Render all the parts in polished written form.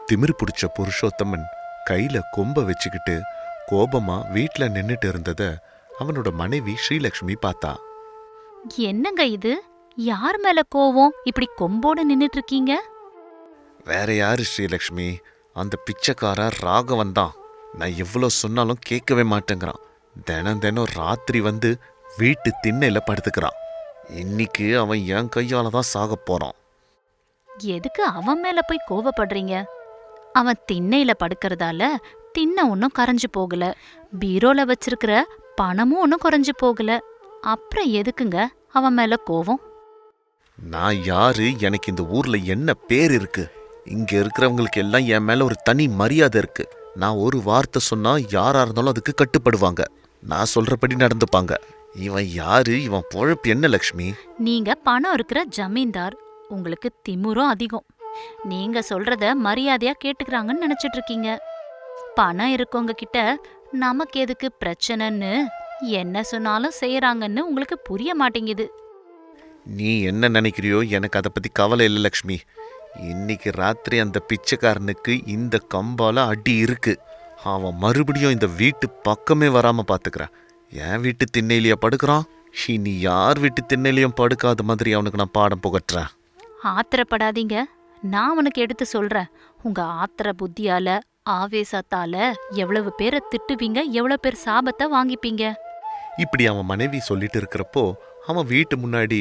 திமிரு பிடிச்ச புருஷோத்தமன் கையில கொம்ப வச்சுக்கிட்டு கோபமா வீட்ல நின்னுட்டு இருந்தத அவனோட மனைவி ஸ்ரீலக்ஷ்மி பார்த்தா. என்னங்க இது? யார் மேல கோவம் இப்படி கொம்போட நின்னுட்டு இருக்கீங்க? வேற யாரு ஸ்ரீலக்ஷ்மி? அந்த பிச்சைக்கார ராகவன் தான். நான் எவ்வளோ சொன்னாலும் கேட்கவே மாட்டேங்கிறான். தினம் தினம் ராத்திரி வந்து வீட்டு திண்ணையில படுத்துக்கிறான். இன்னைக்கு அவன் என் கையால தான் சாக போறான். எதுக்கு அவன் மேல போய் கோவப்படுறீங்க? அவன் திண்ணையில படுக்கறதால திண்ணை ஒன்னும் கரைஞ்சு போகல, பீரோல வச்சிருக்கிற பணமும் ஒன்னும் குறைஞ்சு போகல. அப்புறம் எதுக்குங்க அவன் மேல கோவம்? நான் யாரு? எனக்கு இந்த ஊர்ல என்ன பேர் இருக்கு? இங்க இருக்கிறவங்களுக்கு எல்லாம் என் மேல ஒரு தனி மரியாதை இருக்கு. நான் ஒரு வார்த்தை சொன்னா யாரா இருந்தாலும் அதுக்கு கட்டுப்படுவாங்க. நான் சொல்றபடி நடந்துப்பாங்க. இவன் யாரு? இவன் பொழப்பு என்ன லக்ஷ்மி? நீங்க பணம் இருக்கிற ஜமீன்தார், உங்களுக்கு திமிரும் அதிகம். நீங்க சொல்றத மரியாதையா கேட்டுக்கிறாங்கன்னு நினைச்சிட்டு இருக்கீங்க. பணம் இருக்கவங்க கிட்ட நமக்கு எதுக்கு பிரச்சனைன்னு என்ன சொன்னாலும் செய்யறாங்கன்னு உங்களுக்கு புரிய மாட்டேங்குது. நீ என்ன நினைக்கிறியோ எனக்கு அதை பத்தி கவலை இல்லை லக்ஷ்மி. இன்னைக்கு ராத்திரி அந்த பிச்சைக்காரனுக்கு இந்த கம்பால அடி இருக்கு. அவன் மறுபடியும் இந்த வீட்டு பக்கமே வராம பாத்துக்கிறான். என் வீட்டு திண்ணையிலேயே படுக்கிறான். இனி யார் வீட்டு திண்ணையிலையும் படுக்காத மாதிரி அவனுக்கு நான் பாடம் புகட்டுறேன். ஆத்திரப்படாதீங்க, நான் அவனுக்கு எடுத்து சொல்றேன். உங்க ஆத்திர புத்தியால ஆவேசத்தால எவ்வளவு பேரை திட்டுவீங்க, எவ்வளவு பேர் சாபத்தை வாங்கிப்பீங்க. இப்படி அவன் மனைவி சொல்லிட்டு இருக்கிறப்போ அவன் வீட்டு முன்னாடி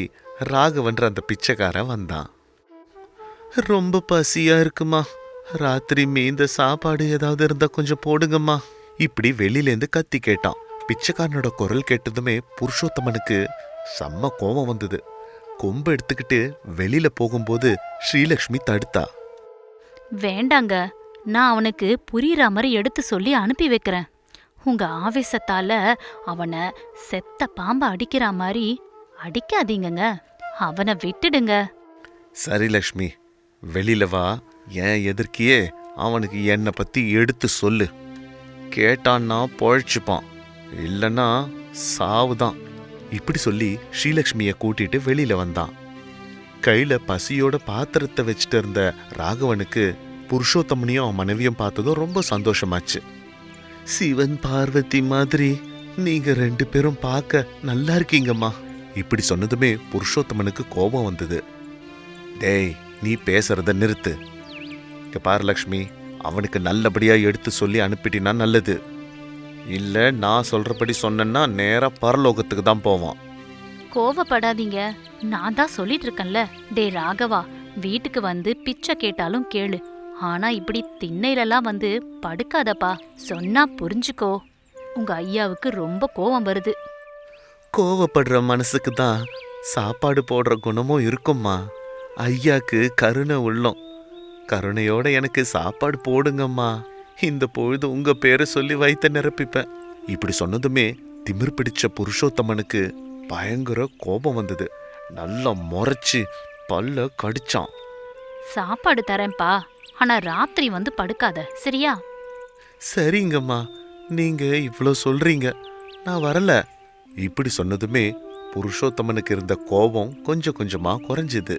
ராகவன்ற அந்த பிச்சைக்காரன் வந்தான். ரொம்ப பசியா இருக்குமா, ராத்திரி மீந்த சாப்பாடு ஏதாவது இருந்தா கொஞ்சம் போடுங்கம்மா, இப்படி வெளியிலேருந்து கத்தி கேட்டான். பிச்சைக்காரனோட குரல் கேட்டதுமே புருஷோத்தமனுக்கு செம்ம கோபம் வந்தது. கொம்பு எடுத்துக்கிட்டு வெளியில போகும்போது ஸ்ரீலக்ஷ்மி தடுத்தா. வேண்டாங்க, நான் அவனுக்கு புரியுற மாதிரி எடுத்து சொல்லி அனுப்பி வைக்கிறேன். உங்க ஆவேசத்தால அவனை செத்த பாம்ப அடிக்கிற மாதிரி அடிக்காதீங்கங்க, அவனை விட்டுடுங்க. சரி லக்ஷ்மி, வெளியில வா. ஏன் எதிர்க்கியே அவனுக்கு என்னை பத்தி எடுத்து சொல்லு. கேட்டான்னா பொழைச்சுப்பான், இல்லைன்னா சாவுதான். இப்படி சொல்லி ஸ்ரீலக்ஷ்மியை கூட்டிட்டு வெளியில வந்தான். கையில பசியோட பாத்திரத்தை வச்சுட்டு இருந்த ராகவனுக்கு புருஷோத்தமனையும் அவன் மனைவியும் பார்த்ததும் ரொம்ப சந்தோஷமாச்சு. சிவன் பார்வதி மாதிரி நீங்க 2 பேரும் பார்க்க நல்லா இருக்கீங்கம்மா. இப்படி சொன்னதுமே புருஷோத்தமனுக்கு கோபம் வந்தது. டேய், நீ பேசுறத நிறுத்து. இங்க பாரு லக்ஷ்மி, அவனுக்கு நல்லபடியா எடுத்து சொல்லி அனுப்பிட்டினா நல்லது. இல்ல நான் சொல்றபடி சொன்னா நேரா பரலோகத்துக்கு தான் போவான். கோவப்படாதீங்க, நான் தான் சொல்லிட்டு இருக்கேன்ல. டே ராகவா, வீட்டுக்கு வந்து பிச்சை கேட்டாலும் கேளு, ஆனா இப்படி திண்ணையிலலாம் வந்து படுக்காதப்பா. சொன்னா புரிஞ்சுக்கோ. உங்க ஐயாவுக்கு ரொம்ப கோவம் வருது. கோவப்படுற மனசுக்கு தான் சாப்பாடு போடுற குணமும் இருக்கும்மா. ஐயாக்கு கருணை உள்ளம். கருணையோட எனக்கு சாப்பாடு போடுங்கம்மா. இந்த பொழுது உங்க பேரை சொல்லி வயித்த நிரப்பிப்பேன். இப்படி சொன்னதுமே திமிர் பிடிச்ச புருஷோத்தமனுக்கு பயங்கர கோபம் வந்தது. நல்லா முறைச்சு பல்ல கடிச்சான். சாப்பாடு தரேன்பா, ஆனா ராத்திரி வந்து படுக்காத, சரியா? சரிங்கம்மா, நீங்க இவ்வளோ சொல்றீங்க, நான் வரல. இப்படி சொன்னதுமே புருஷோத்தமனுக்கு இருந்த கோபம் கொஞ்சம் கொஞ்சமா குறைஞ்சுது.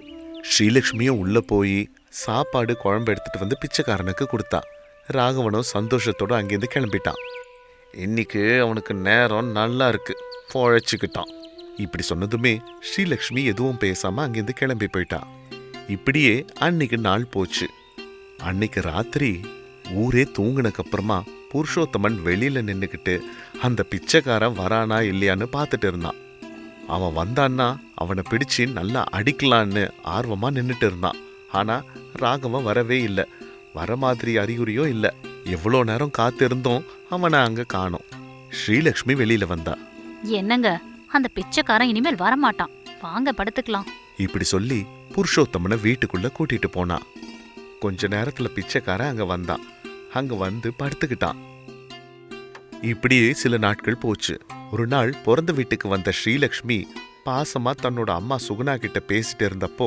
ஸ்ரீலக்ஷ்மியும் உள்ள போய் சாப்பாடு குழம்பு எடுத்துட்டு வந்து பிச்சைக்காரனுக்கு கொடுத்தா. ராகவனும் சந்தோஷத்தோட அங்கேருந்து கிளம்பிட்டான். இன்னைக்கு அவனுக்கு நேரம் நல்லா இருக்கு, பொழைச்சிக்கிட்டான். இப்படி சொன்னதுமே ஸ்ரீலக்ஷ்மி எதுவும் பேசாம அங்கேருந்து கிளம்பி போயிட்டான். இப்படியே அன்னைக்கு நாள் போச்சு. அன்னைக்கு ராத்திரி ஊரே தூங்குனக்கு அப்புறமா புருஷோத்தமன் வெளியில நின்னுக்கிட்டு அந்த பிச்சைக்காரன் வரானா இல்லையான்னு பார்த்துட்டு இருந்தான். அவன் வந்தான்னா அவனை பிடிச்சு நல்லா அடிக்கலான்னு ஆர்வமா நின்னுட்டு இருந்தான். ஆனா ராகவன் வரவே இல்லை. வர மாதிரி அறிகுறியோ இல்லை. எவ்வளோ நேரம் காத்திருந்தோம், அவனை அங்க காணோம். ஸ்ரீலக்ஷ்மி வெளியில வந்தா. என்னங்க, அந்த பிச்சைக்காரன் இனிமேல் வரமாட்டான், வாங்க படுத்துக்கலாம். இப்படி சொல்லி புருஷோத்தமனை வீட்டுக்குள்ள கூட்டிட்டு போனா. கொஞ்ச நேரத்துல பிச்சைக்காரன் அங்க வந்தான். அங்க வந்து படுத்துக்கிட்டான். இப்படியே சில நாட்கள் போச்சு. ஒரு நாள் பிறந்த வீட்டுக்கு வந்த ஸ்ரீலக்ஷ்மி பாசமா தன்னோட அம்மா சுகுணா கிட்ட பேசிட்டு இருந்தப்போ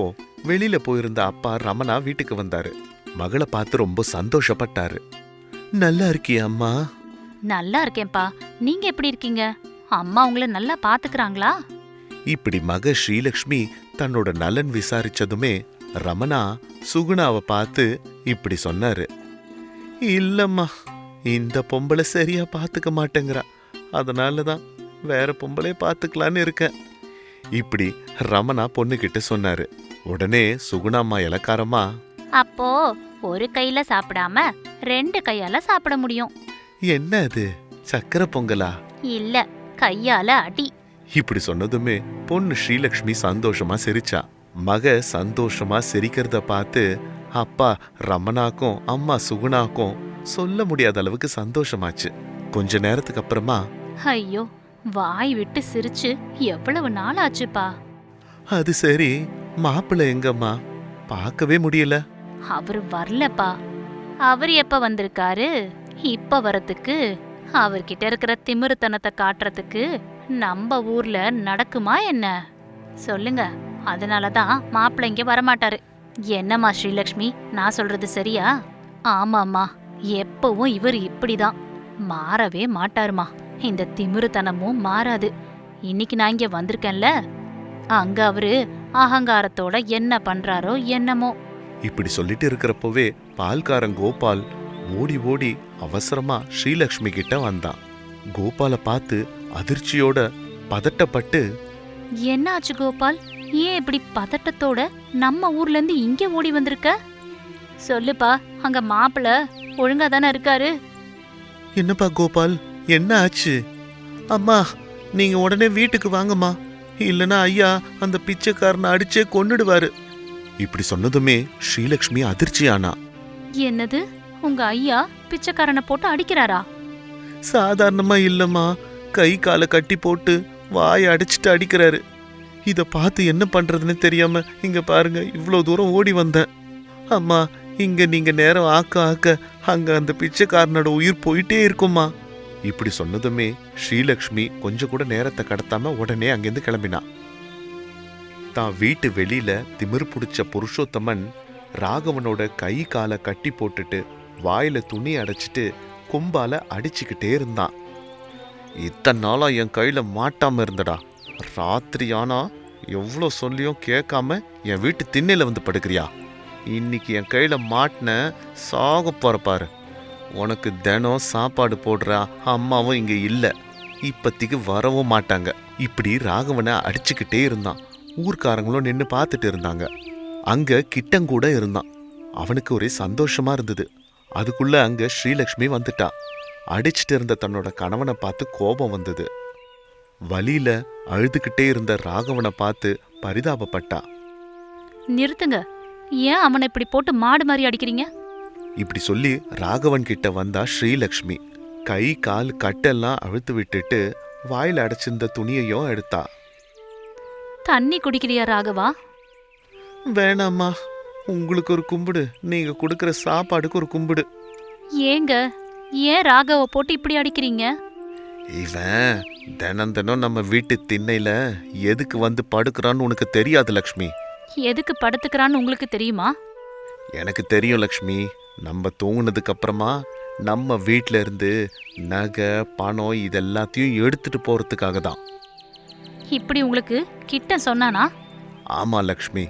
வெளியில போயிருந்த அப்பா ரமணா வீட்டுக்கு வந்தாரு. மகளை பார்த்து ரொம்ப சந்தோஷப்பட்டாரு. நல்லா இருக்கியா அம்மா? நல்லா இருக்கேன்பா, நீங்க எப்படி இருக்கீங்க? அம்மா உங்களை நல்லா பாத்துக்கிறாங்களா? இப்படி மக ஸ்ரீலக்ஷ்மி தன்னோட நலன் விசாரிச்சதுமே ரமணா சுகுணாவை பார்த்து இப்படி சொன்னாரு. இல்லம்மா, இந்த பொம்பளை சரியா பாத்துக்க மாட்டேங்கிறா, அதனாலதான் வேற பொம்பளை பாத்துக்கலான்னு இருக்கேன். இப்படி ரமணா பொண்ணுகிட்ட சொன்னாரு. உடனே சுகுணாம்மா இலக்காரமா, அப்போ ஒரு கையில சாப்பிடாம 2 கையால சாப்பிட முடியும். என்ன அது சக்கரை பொங்கலா? இல்ல, கையால அடி. இப்படி சொன்னதுமே பொண்ணு ஸ்ரீலக்ஷ்மி சந்தோஷமா சிரிச்சா. மக சந்தோஷமா சிரிக்கிறத பார்த்து அப்பா ரமணாக்கும் அம்மா சுகுணாக்கும் சொல்ல முடியாத அளவுக்கு சந்தோஷமாச்சு. கொஞ்ச நேரத்துக்கு அப்புறமா, ஐயோ, வாய் விட்டு சிரிச்சு எவ்வளவு நாள் ஆச்சுப்பா. அது சரி, மாப்பிள்ளை எங்கம்மா? பார்க்கவே முடியல. அவரு வரலப்பா. அவர் எப்ப வந்திருக்காரு? இப்ப வரத்துக்கு அவர்கிட்ட இருக்கிற திமிருத்தனத்தை காட்டுறதுக்கு நம்ம ஊர்ல நடக்குமா என்ன? சொல்லுங்க. அதனாலதான் மாப்பிள்ளை இங்க வரமாட்டாரு. என்னம்மா ஸ்ரீலக்ஷ்மி, நான் சொல்றது சரியா? ஆமாம்மா, எப்பவும் இவர் இப்படிதான், மாறவே மாட்டாருமா. இந்த திமிருத்தனமும் மாறாது. இன்னைக்கு நான் இங்க வந்திருக்கேன்ல, அங்க அவரு அகங்காரத்தோட என்ன பண்றாரோ என்னமோ. இப்படி சொல்லிட்டு இருக்கிறப்பவே பால்காரன் கோபால் ஓடி ஓடி அவசரமா ஸ்ரீலக்ஷ்மி கிட்ட வந்தான். கோபாலை பார்த்து அதிர்ச்சியோட பதட்டப்பட்டு, என்னாச்சு கோபால்? ஏன் இப்படி பதட்டத்தோட நம்ம ஊர்ல இருந்து இங்க ஓடி வந்திருக்க? சொல்லுப்பா, அங்க மாப்பிள்ள ஒழுங்கா தானே இருக்காரு? என்னப்பா கோபால், என்ன ஆச்சு? அம்மா, நீங்க உடனே வீட்டுக்கு வாங்கம்மா, இல்லனா ஐயா அந்த பிச்சைக்காரனை அடிச்சே கொன்னுடுவாரு. இப்படி சொன்னதுமே ஸ்ரீலக்ஷ்மி அதிர்ச்சியானா. என்னது, உங்க ஐயா பிச்சைக்காரனை போட்டு அடிக்கிறாரா? சாதாரணமா இல்லம்மா, கை காலை கட்டி போட்டு வாயை அடிச்சிட்டு அடிக்கிறாரு. இத பார்த்து என்ன பண்றதுன்னு தெரியாம இங்க பாருங்க இவ்வளோ தூரம் ஓடி வந்தேன். அம்மா, இங்க நீங்க நேரம் ஆக்க ஆக்க அங்க அந்த பிச்சைக்காரனோட உயிர் போயிட்டே இருக்குமா. இப்படி சொன்னதுமே ஸ்ரீலக்ஷ்மி கொஞ்சம் கூட நேரத்தை கடத்தாம உடனே அங்கிருந்து கிளம்பினா. தான் வீட்டு வெளியில திமிர் பிடிச்ச புருஷோத்தமன் ராகவனோட கை காலை கட்டி போட்டுட்டு வாயில துணி அடைச்சிட்டு கொம்பால அடிச்சுக்கிட்டே இருந்தான். இத்தனை நாளா என் கையில மாட்டாம இருந்தடா, ராத்திரி ஆனா எவ்வளோ சொல்லியும் கேட்காம என் வீட்டு திண்ணையில வந்து படுக்கிறியா? இன்னைக்கு என் கையில மாட்டின சாக போறப்பாரு. உனக்கு தினம் சாப்பாடு போடுற அம்மாவும் இங்க இல்ல, இப்பத்திக்கு வரவும் மாட்டாங்க. இப்படி ராகவனை அடிச்சுக்கிட்டே இருந்தான். ஊர்க்காரங்களும் நின்று பார்த்துட்டு இருந்தாங்க. அங்க கிட்டங்கூட இருந்தான். அவனுக்கு ஒரே சந்தோஷமா இருந்தது. அதுக்குள்ள அங்க ஸ்ரீலக்ஷ்மி வந்துட்டா. அடிச்சிட்டு இருந்த தன்னோட கணவனை பார்த்து கோபம் வந்தது. வலியில அழுதுகிட்டே இருந்த ராகவனை பார்த்து பரிதாபப்பட்டா. நிறுத்துங்க, ஏன் அவனை இப்படி போட்டு மாடு மாதிரி அடிக்கிறீங்க? இப்படி சொல்லி ராகவன் கிட்ட வந்தா ஸ்ரீலக்ஷ்மி. கை கால் கட்டெல்லாம் அழுத்து விட்டுட்டு வாயில அடைச்சிருந்த துணியையும் எடுத்தா. தண்ணி குடிக்கிறியா ராகவா? வேணாம்மா, உங்களுக்கு ஒரு கும்பிடு, நீங்க கொடுக்கற சாப்பாடுக்கு ஒரு கும்பிடு. ஏங்க, ஏன் ராகவ போட்டு இப்படி அடிக்கிறீங்க? இவன் தினம் தினம் நம்ம வீட்டு திண்ணையில எதுக்கு வந்து படுக்கிறான்னு உனக்கு தெரியாது லக்ஷ்மி. எதுக்கு படுத்துக்கிறான்னு உங்களுக்கு தெரியுமா? எனக்கு தெரியும் லக்ஷ்மி. நம்ம தூங்குனதுக்கு அப்புறமா நம்ம வீட்டில இருந்து நகை பணம் இதெல்லாத்தையும் எடுத்துட்டு போறதுக்காக தான். இப்படி உங்களுக்கு கிட்ட சொன்னானா? ஆமா லக்ஷ்மி,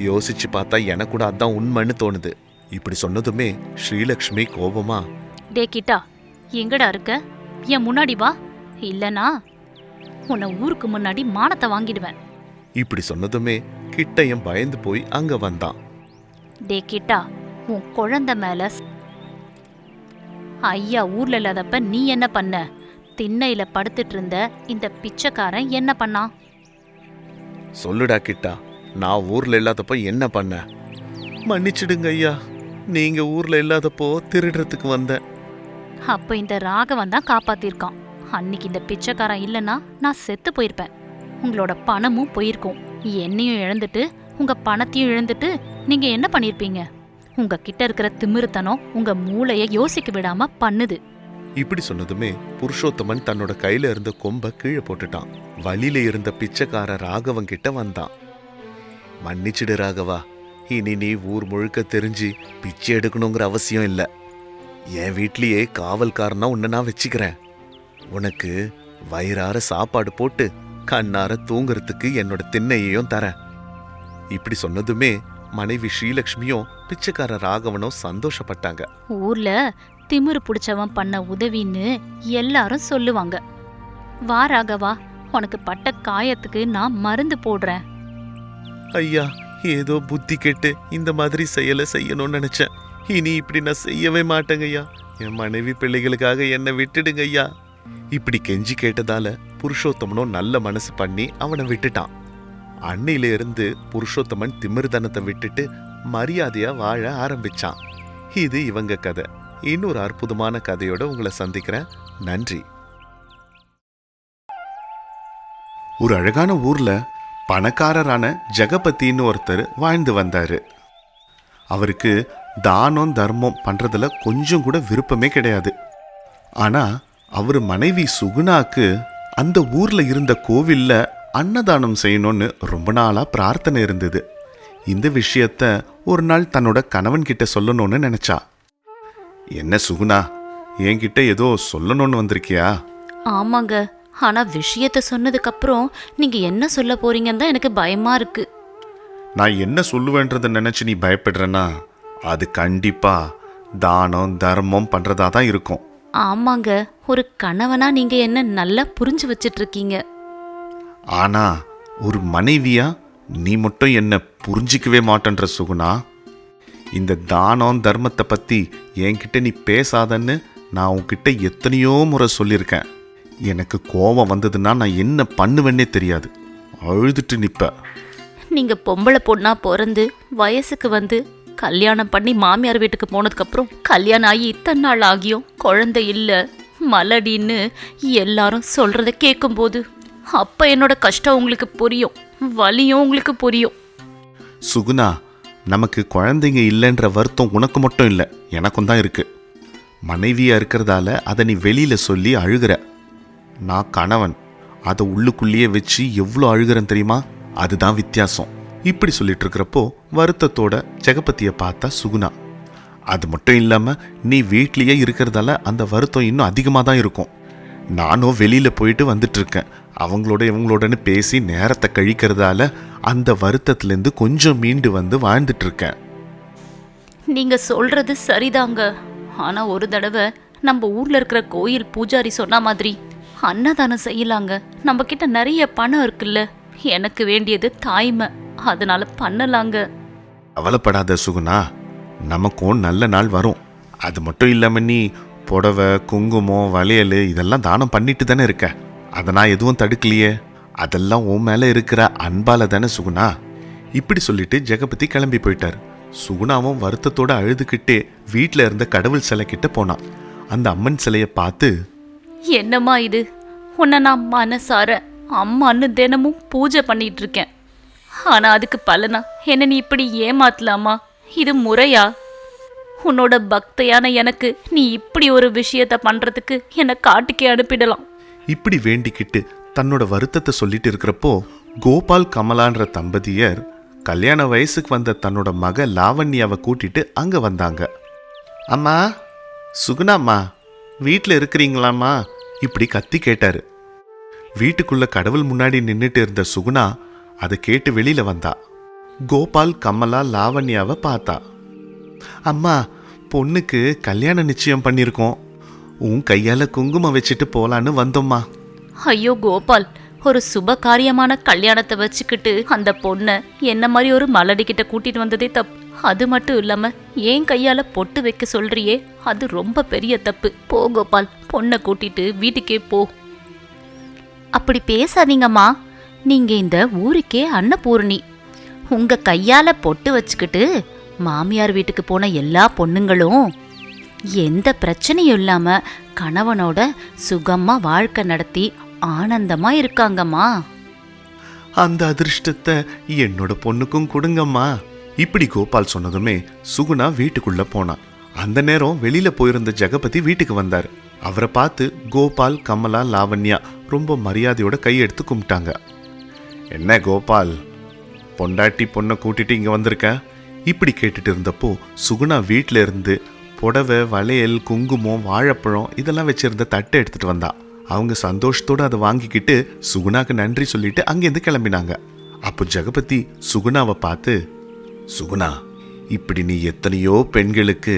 யோசிச்சு பார்த்தா எனக்கு கூட அதான் உண்மைன்னு தோணுது. இப்படி சொன்னதுமே ஸ்ரீலக்ஷ்மி கோபமா, டே கிட்டா, எங்கடா இருக்க? என் முன்னாடி வா, இல்லனா உன்னை ஊருக்கு முன்னாடி மானத்தை வாங்கிடுவேன். இப்படி சொன்னதுமே கிட்டையும் பயந்து போய் அங்க வந்தான். டே கிட்டா, உன் குழந்தை மேல ஐயா ஊர்ல இல்லாதப்ப நீ என்ன பண்ண? திண்ணையில படுத்துட்டு இருந்த இந்த பிச்சைக்காரன் என்ன பண்ணான்? சொல்லுடா கிட்டா, நான் ஊர்ல இல்லாதப்போ என்ன பண்ண? மன்னிச்சிடுங்க ஐயா, நீங்க ஊர்ல இல்லாதப்போ திருடுறதுக்கு வந்தேன். அப்ப இந்த ராகவன் தான் காப்பாத்திருக்கான். அன்னைக்கு இந்த பிச்சைக்காரன் இல்லனா நான் செத்து போயிருப்பேன். உங்களோட பணமும் போயிருக்கும். என்னையும் இழந்துட்டு உங்க பணத்தையும் இழந்துட்டு நீங்க என்ன பண்ணிருப்பீங்க? உங்க கிட்ட இருக்கிற திமிருத்தனம் உங்க மூளைய யோசிக்க விடாம பண்ணுது. இப்படி சொன்னதுமே புருஷோத்தமன் தன்னோட கையில இருந்த கொம்ப கீழே போட்டுட்டான். வழியில இருந்த பிச்சைக்கார ராகவன் கிட்ட வந்தான். மன்னிச்சிடு ராகவா, இனி நீ ஊர் முழுக்க தெரிஞ்சு பிச்சை எடுக்கணுங்கிற அவசியம் இல்ல. என் வீட்லயே காவல்காரனா உன்னை நான் வச்சுக்கிறேன். உனக்கு வயிறார சாப்பாடு போட்டு கண்ணார தூங்குறதுக்கு என்னோட திண்ணையையும் தரேன். இப்படி சொன்னதுமே மனைவி ஸ்ரீலக்ஷ்மியும் பிச்சைக்கார ராகவனும் சந்தோஷப்பட்டாங்க. ஊர்ல திமிரு பிடிச்சவன் பண்ண உதவின்னு எல்லாரும் சொல்லுவாங்க. வா ராகவா, உனக்கு பட்ட காயத்துக்கு நான் மருந்து போடுறேன். ஐயா, ஏதோ புத்தி கெட்டு இந்த மாதிரி செயலை செய்யணும்னு நினைச்சேன். இனி இப்படி நான் செய்யவே மாட்டேங்க ஐயா. என் மனைவி பிள்ளைகளுக்காக என்னை விட்டுடுங்க ஐயா. இப்படி கெஞ்சி கேட்டதால புருஷோத்தமனும் நல்ல மனசு பண்ணி அவனை விட்டுட்டான். அன்னையில இருந்து புருஷோத்தமன் திமிர்தனத்தை விட்டுட்டு மரியாதையா வாழ ஆரம்பிச்சான். இது இவங்க கதை. இன்னொரு அற்புதமான கதையோட உங்களை சந்திக்கிறேன். நன்றி. ஒரு அழகான ஊர்ல பணக்காரரான ஜெகபதின்னு ஒருத்தர் வாழ்ந்து வந்தாரு. அவருக்கு தானம் தர்மம் பண்றதுல கொஞ்சம் கூட விருப்பமே கிடையாது. ஆனா அவர் மனைவி சுகுணாக்கு அந்த ஊர்ல இருந்த கோவில்ல அன்னதானம் செய்யணும்னு ரொம்ப நாளா பிரார்த்தனை இருந்தது. இந்த விஷயத்த ஒரு நாள் தன்னோட கணவன் கிட்ட சொல்லணும்னு நினைச்சா. என்ன சுகுணா, என்கிட்ட ஏதோ சொல்லணும்னு வந்திருக்கியா? ஆமாங்க, ஆனா விஷயத்த சொன்னதுக்கு அப்புறம் நீங்க என்ன சொல்ல போறீங்கன்னு தான் எனக்கு பயமா இருக்கு. நான் என்ன சொல்லுவேன்றத நினைச்சு நீ பயப்படுறனா, அது கண்டிப்பா தானம் தர்மம் பண்றதா தான் இருக்கும். ஆமாங்க, ஒரு கணவனா நீங்க என்ன நல்லா புரிஞ்சு வச்சிட்டு இருக்கீங்க. ஆனா ஒரு மனைவியா நீ மட்டும் என்ன புரிஞ்சிக்கவே மாட்டேன்ற சுகுணா. இந்த தானம் தர்மத்தை பத்தி என்கிட்ட நீ பேசாதன்னு நான் உன்கிட்ட எத்தனையோ முறை சொல்லியிருக்கேன். எனக்கு கோபம் வந்ததுன்னா நான் என்ன பண்ணுவேன்னே தெரியாது. அழுதுட்டு நிப்ப. நீங்க பொம்பளை பொண்ணா பிறந்து வயசுக்கு வந்து கல்யாணம் பண்ணி மாமியார் வீட்டுக்கு போனதுக்கு அப்புறம் கல்யாணம் ஆகி இத்தனை நாள் ஆகியும் குழந்தை இல்ல மலடின்னு எல்லாரும் சொல்றத கேட்கும்போது அப்ப என்னோட கஷ்டம் உங்களுக்கு புரியும், வலியும் உங்களுக்கு புரியும். சுகுணா, நமக்கு குழந்தைங்க இல்லைன்ற வருத்தம் உனக்கு மட்டும் இல்லை, எனக்கும் தான் இருக்கு. மனைவியா இருக்கிறதால அதை நீ வெளியில சொல்லி அழுகிற. நான் கணவன், அதை உள்ளுக்குள்ளேயே வச்சு எவ்வளோ அழுகிறேன் தெரியுமா? அதுதான் வித்தியாசம். இப்படி சொல்லிட்டு இருக்கிறப்போ வருத்தத்தோட ஜெகபதியை பார்த்தா சுகுணா. அது மட்டும் இல்லாம நீ வீட்லயே இருக்கிறதால அந்த வருத்தம் இன்னும் அதிகமாக தான் இருக்கும். நானும் வெளியில போயிட்டு வந்துட்டு இருக்கேன். அவங்களோட இவங்களோடன்னு பேசி நேரத்தை கழிக்கிறதால அந்த வருத்தத்திலேருந்து கொஞ்சம் மீண்டு வந்து வாழ்ந்துட்டு இருக்கேன். நீங்க சொல்றது சரிதாங்க. ஆனா ஒரு தடவை நம்ம ஊர்ல இருக்கிற கோயில் பூஜாரி சொன்ன மாதிரி அன்னதானம் செய்யலாங்க. நம்ம கிட்ட நிறைய பணம் இருக்குல்ல, எனக்கு வேண்டியது தாய்மை, அதனால பண்ணலாங்க. கவலைப்படாத சுகுணா, நமக்கும் நல்ல நாள் வரும். அது மட்டும் இல்லாம நீ புடவை குங்குமம் வளையல் இதெல்லாம் தானம் பண்ணிட்டு தானே இருக்க. அதை நான் எதுவும் தடுக்கலையே. அதெல்லாம் உன் மேல இருக்கிற அன்பால தானே சுகுணா. இப்படி சொல்லிட்டு ஜெகபதி கிளம்பி போயிட்டார். சுகுணாவும் வருத்தத்தோட அழுதுகிட்டே வீட்டில் இருந்த கடவுள் சிலை கிட்ட போனான். அந்த அம்மன் சிலையை பார்த்து, என்னம்மா இது, உன்னை நான் மனசார அம்மான்னு தினமும் பூஜை பண்ணிட்டு இருக்கேன். ஆனா அதுக்கு பலனா என்ன நீ இப்படி ஏமாத்தலாமா? இது முறையா? உன்னோட பக்தையான எனக்கு நீ இப்படி ஒரு விஷயத்த பண்றதுக்கு என்னை காட்டுக்கே அனுப்பிடலாம். இப்படி வேண்டிக்கிட்டு தன்னோட வருத்தத்தை சொல்லிட்டு இருக்கிறப்போ கோபால் கமலான்ற தம்பதியர் கல்யாண வயசுக்கு வந்த தன்னோட மக லாவண்யாவை கூட்டிட்டு அங்க வந்தாங்க. அம்மா, சுகுணாம்மா வீட்டில் இருக்கிறீங்களாம்மா? இப்படி கத்தி கேட்டாரு. வீட்டுக்குள்ள கடவுள் முன்னாடி நின்றுட்டு இருந்த சுகுணா அதை கேட்டு வெளியில வந்தா. கோபால் கமலா லாவண்யாவை பார்த்தா. அம்மா, பொண்ணுக்கு கல்யாண நிச்சயம் பண்ணியிருக்கோம். உன் கையால குங்குமம் வச்சுட்டு போலான்னு வந்தோம்மா. ஐயோ கோபால், ஒரு சுப காரியமான கல்யாணத்தை வச்சுக்கிட்டு அந்த பொண்ணை என்ன மாதிரி ஒரு மலடிக்கிட்ட கூட்டிட்டு வந்ததே தப்பு. அது மட்டும் இல்லாம ஏன் கையால பொட்டு வைக்க சொல்றியே, அது ரொம்ப பெரிய தப்பு. போ கோபால், பொண்ணை கூட்டிட்டு வீட்டுக்கே போ. அப்படி பேசாதீங்கம்மா, நீங்க இந்த ஊருக்கே அன்னபூரணி. உங்க கையால பொட்டு வச்சுக்கிட்டு மாமியார் வீட்டுக்கு போன எல்லா பொண்ணுங்களும் எந்த பிரச்சனையும் இல்லாம கணவனோட சுகமா வாழ்க்கை நடத்தி ஆனந்தமா இருக்காங்கம்மா. அந்த அதிர்ஷ்டத்தை என்னோட பொண்ணுக்கும் கொடுங்கம்மா. இப்படி கோபால் சொன்னதுமே சுகுணா வீட்டுக்குள்ள போனான். அந்த நேரம் வெளியில போயிருந்த ஜெகபதி வீட்டுக்கு வந்தார். அவரை பார்த்து கோபால் கமலா லாவண்யா ரொம்ப மரியாதையோட கையெடுத்து கும்பிட்டாங்க. என்ன கோபால், பொண்டாட்டி பொண்ணை கூட்டிட்டு இங்க வந்திருக்க? இப்படி கேட்டுட்டு இருந்தப்போ சுகுணா வீட்டில இருந்து புடவை வளையல் குங்குமம் வாழைப்பழம் இதெல்லாம் வச்சிருந்த தட்டை எடுத்துட்டு வந்தா. அவங்க சந்தோஷத்தோட அதை வாங்கிக்கிட்டு சுகுணாக்கு நன்றி சொல்லிட்டு அங்கேருந்து கிளம்பினாங்க. அப்போ ஜெகபதி சுகுணாவை பார்த்து, சுகுணா, இப்படி நீ எத்தனையோ பெண்களுக்கு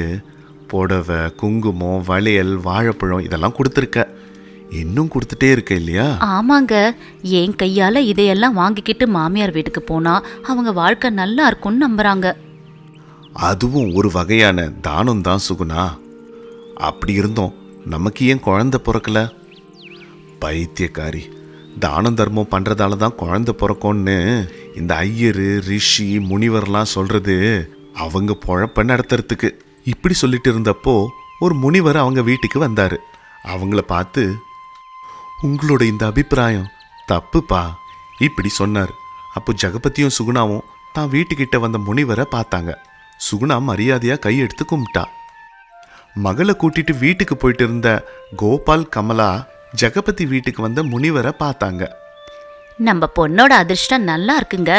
புடவை, குங்குமம், வளையல், வாழைப்பழம் இதெல்லாம் கொடுத்துருக்க. இன்னும் கொடுத்துட்டே இருக்க இல்லையா? ஆமாங்க, என் கையால இதையெல்லாம் வாங்கிக்கிட்டு மாமியார் வீட்டுக்கு போனா அவங்க வாழ்க்கை நல்லா இருக்கும்னு நம்புறாங்க. அதுவும் ஒரு வகையான தானம் தான் சுகுணா. அப்படி இருந்தோம் நமக்கு ஏன் குழந்தை பிறக்கல? பைத்தியக்காரி, தானம் தர்மம் பண்றதால தான் குழந்தை பிறக்கும்னு இந்த ஐயரு, ரிஷி, முனிவர்லாம் சொல்றது அவங்க பொழப்ப நடத்துறதுக்கு. இப்படி சொல்லிட்டு இருந்தப்போ ஒரு முனிவர் அவங்க வீட்டுக்கு வந்தாரு. அவங்கள பார்த்து, உங்களோட இந்த அபிப்பிராயம் தப்புப்பா இப்படி சொன்னார். அப்போ ஜெகபதியும் சுகுணாவும் தான் வீட்டுக்கிட்ட வந்த முனிவரை பார்த்தாங்க. சுகுணா மரியாதையா கையெடுத்து கும்பிட்டா. மகளை கூட்டிட்டு வீட்டுக்கு போயிட்டு இருந்த கோபால், கமலா ஜெகபதி வீட்டுக்கு வந்த முனிவரை பார்த்தாங்க. நம்ம பொண்ணோட அதிர்ஷ்டம் நல்லா இருக்குங்க,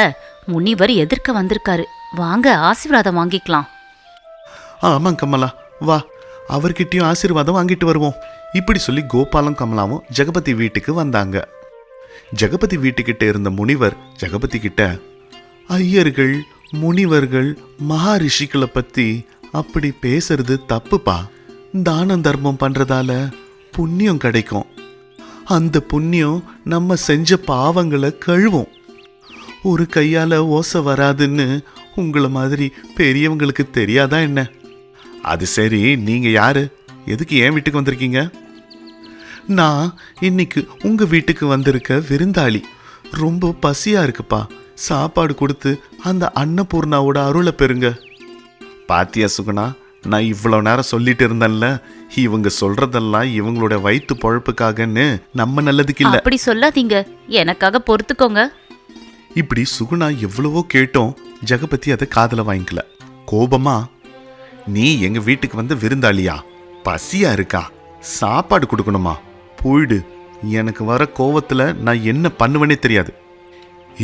முனிவர் எதிர்க்க வந்திருக்காரு, வாங்க ஆசீர்வாதம் வாங்கிக்கலாம். ஆமாம் கமலா, வா அவர்கிட்டயும் ஆசீர்வாதம் வாங்கிட்டு வருவோம். இப்படி சொல்லி கோபாலும் கமலாவும் ஜெகபதி வீட்டுக்கு வந்தாங்க. ஜெகபதி வீட்டுக்கிட்ட இருந்த முனிவர் ஜெகபதி கிட்ட, ஐயர்கள், முனிவர்கள், மகாரிஷிகளை பத்தி அப்படி பேசுறது தப்புப்பா. தானம் தர்மம் பண்றதால புண்ணியம் கிடைக்கும். அந்த புண்ணியம் நம்ம செஞ்ச பாவங்களை கழுவும். ஒரு கையால ஓசை வராதுன்னு உங்களை மாதிரி பெரியவங்களுக்கு தெரியாதா என்ன? அது சரி, நீங்க யாரு? எதுக்கு என் வீட்டுக்கு வந்திருக்கீங்க? நான் இன்னைக்கு உங்க வீட்டுக்கு வந்திருக்க விருந்தாளி. ரொம்ப பசியா இருக்குப்பா, சாப்பாடு கொடுத்து அந்த அன்னபூர்ணாவோட அருளை பெறுங்க. பாத்தியா சுகுணா, நான் இவ்வளவு நேரம் சொல்லிட்டு இருந்தேன்ல, இவங்க சொல்றதெல்லாம் இவங்களோட வயிற்று பொழப்புக்காகன்னு நம்ம நல்லதுக்கு இல்ல. அப்படி சொல்லாதீங்க, எனக்காக பொறுத்துக்கோங்க. இப்படி சுகுணா எவ்வளவோ கேட்டோம், ஜெகபதி அதை காதுல வாங்கிக்கல. கோபமா, நீ எங்க வீட்டுக்கு வந்து விருந்தாளியா? பசியா இருக்கா? சாப்பாடு கொடுக்கணுமா? போயிடு. எனக்கு வர கோவத்துல நான் என்ன பண்ணுவேனே தெரியாது.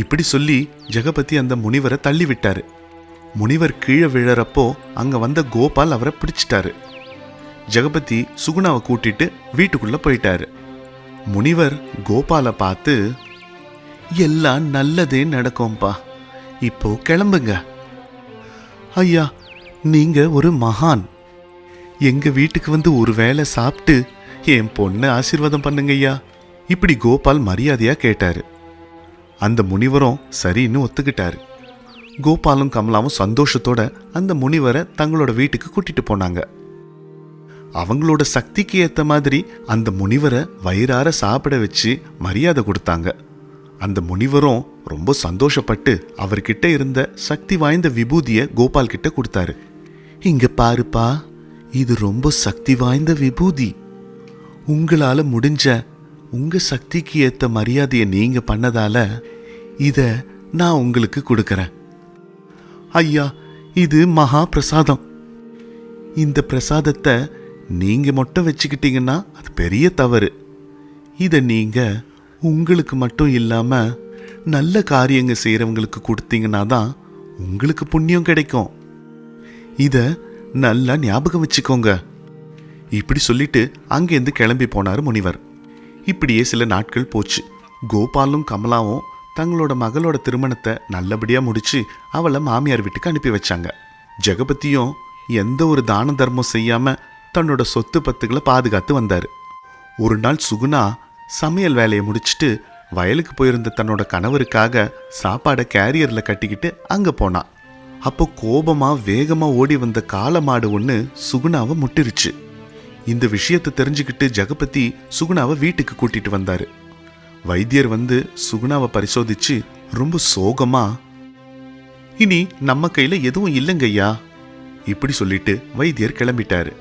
இப்படி சொல்லி ஜெகபதி அந்த முனிவரை தள்ளி விட்டாரு. முனிவர் கீழே விழறப்போ அங்க வந்த கோபால் அவரை பிடிச்சிட்டாரு. ஜெகபதி சுகுணாவை கூட்டிட்டு வீட்டுக்குள்ள போயிட்டாரு. முனிவர் கோபாலை பார்த்து, எல்லாம் நல்லதே நடக்கும்பா, இப்போ கிளம்புங்க. ஐயா, நீங்க ஒரு மகான். எங்க வீட்டுக்கு வந்து ஒரு வேளை சாப்பிட்டு என் பொண்ணை ஆசீர்வாதம் பண்ணுங்க ஐயா. இப்படி கோபால் மரியாதையா கேட்டாரு. அந்த முனிவரும் சரின்னு ஒத்துக்கிட்டாரு. கோபாலும் கமலாவும் சந்தோஷத்தோட அந்த முனிவரை தங்களோட வீட்டுக்கு கூட்டிட்டு போனாங்க. அவங்களோட சக்திக்கு ஏத்த மாதிரி அந்த முனிவரை வயிறார சாப்பிட வச்சு மரியாதை கொடுத்தாங்க. அந்த முனிவரும் ரொம்ப சந்தோஷப்பட்டு அவர்கிட்ட இருந்த சக்தி வாய்ந்த விபூதியை கோபால் கிட்ட கொடுத்தாரு. இங்க பாருப்பா, இது ரொம்ப சக்தி வாய்ந்த விபூதி. உங்களால முடிஞ்ச உங்க சக்திக்கு ஏத்த மரியாதையை நீங்க பண்ணதால இத நான் உங்களுக்கு கொடுக்கறேன். ஐயா, இது மகா பிரசாதம். இந்த பிரசாதத்தை நீங்க மட்டும் வச்சுக்கிட்டீங்கன்னா அது பெரிய தவறு. இத நீங்க உங்களுக்கு மட்டும் இல்லாம நல்ல காரியங்க செய்யறவங்களுக்கு கொடுத்தீங்கன்னா தான் உங்களுக்கு புண்ணியம் கிடைக்கும். இத நல்லா ஞாபகம் வச்சுக்கோங்க. இப்படி சொல்லிட்டு அங்கேருந்து கிளம்பி போனாரு முனிவர். இப்படியே சில நாட்கள் போச்சு. கோபாலும் கமலாவும் தங்களோட மகளோட திருமணத்தை நல்லபடியா முடிச்சு அவளை மாமியார் வீட்டுக்கு அனுப்பி வச்சாங்க. ஜெகபதியும் எந்த ஒரு தான தர்மம் செய்யாம தன்னோட சொத்து பத்துக்களை பாதுகாத்து வந்தாரு. ஒரு நாள் சுகுணா சமையல் வேலையை முடிச்சுட்டு வயலுக்கு போயிருந்த தன்னோட கணவருக்காக சாப்பாடை கேரியர்ல கட்டிக்கிட்டு அங்க போனா. அப்போ கோபமா வேகமா ஓடி வந்த காளை மாடு ஒன்று சுகுணாவை முட்டிருச்சு. இந்த விஷயத்தை தெரிஞ்சுக்கிட்டு ஜெகபதி சுகுணாவை வீட்டுக்கு கூட்டிட்டு வந்தாரு. வைத்தியர் வந்து சுகுணாவை பரிசோதிச்சு ரொம்ப சோகமா, இனி நம்ம கையில எதுவும் இல்லைங்கய்யா இப்படி சொல்லிட்டு வைத்தியர் கிளம்பிட்டாரு.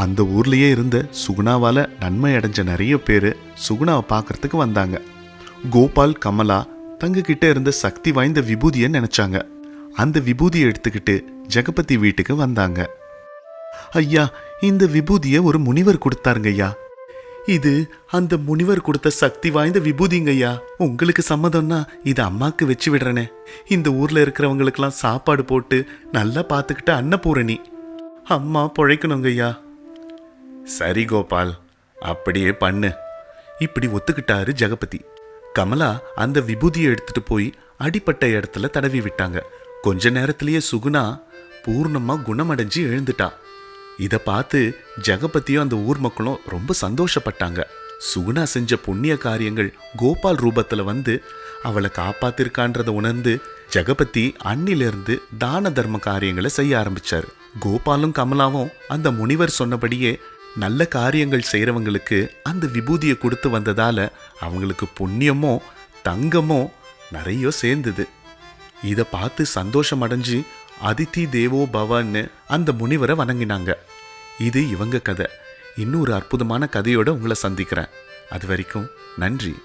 அந்த ஊர்லயே இருந்த சுகுணாவால நன்மை அடைஞ்ச நிறைய பேரு சுகுணாவை பார்க்கறதுக்கு வந்தாங்க. கோபால், கமலா தங்க கிட்ட இருந்த சக்தி வாய்ந்த விபூதியை நினைச்சாங்க. அந்த விபூதியை எடுத்துக்கிட்டு ஜெகபதி வீட்டுக்கு வந்தாங்க. ஐயா, இந்த விபூதியை ஒரு முனிவர் கொடுத்தாருங்க ஐயா. இது அந்த முனிவர் கொடுத்த சக்தி வாய்ந்த விபூதிங்கய்யா. உங்களுக்கு சம்மதம்னா இதை அம்மாக்கு வச்சு விடுறனே. இந்த ஊர்ல இருக்கிறவங்களுக்கெல்லாம் சாப்பாடு போட்டு நல்லா பார்த்துக்கிட்ட அன்னபூரணி அம்மா பொழைக்கணுங்க ஐயா. சரி கோபால், அப்படியே பண்ணு இப்படி ஒத்துக்கிட்டாரு ஜெகபதி. கமலா அந்த விபூதியை எடுத்துட்டு போய் அடிப்பட்ட இடத்துல தடவி விட்டாங்க. கொஞ்ச நேரத்திலேயே சுகுணா பூர்ணமா குணமடைஞ்சு எழுந்துட்டா. இத பார்த்து ஜெகபதியும் அந்த ஊர் மக்களும் ரொம்ப சந்தோஷப்பட்டாங்க. சுகுணா செஞ்ச புண்ணிய காரியங்கள் கோபால் ரூபத்துல வந்து அவளை காப்பாத்திருக்கான்றத உணர்ந்து ஜெகபதி அன்னிலிருந்து தான தர்ம காரியங்களை செய்ய ஆரம்பிச்சாரு. கோபாலும் கமலாவும் அந்த முனிவர் சொன்னபடியே நல்ல காரியங்கள் செய்யறவங்களுக்கு அந்த விபூதியை கொடுத்து வந்ததால அவங்களுக்கு புண்ணியமோ தங்கமோ நிறைய சேர்ந்தது. இத பார்த்து சந்தோஷம் அடைஞ்சு அதிதி தேவோ பவன்னு அந்த முனிவரை வணங்கினாங்க. இது இவங்க கதை. இன்னொரு அற்புதமான கதையோட உங்களை சந்திக்கிறேன். அது வரைக்கும் நன்றி.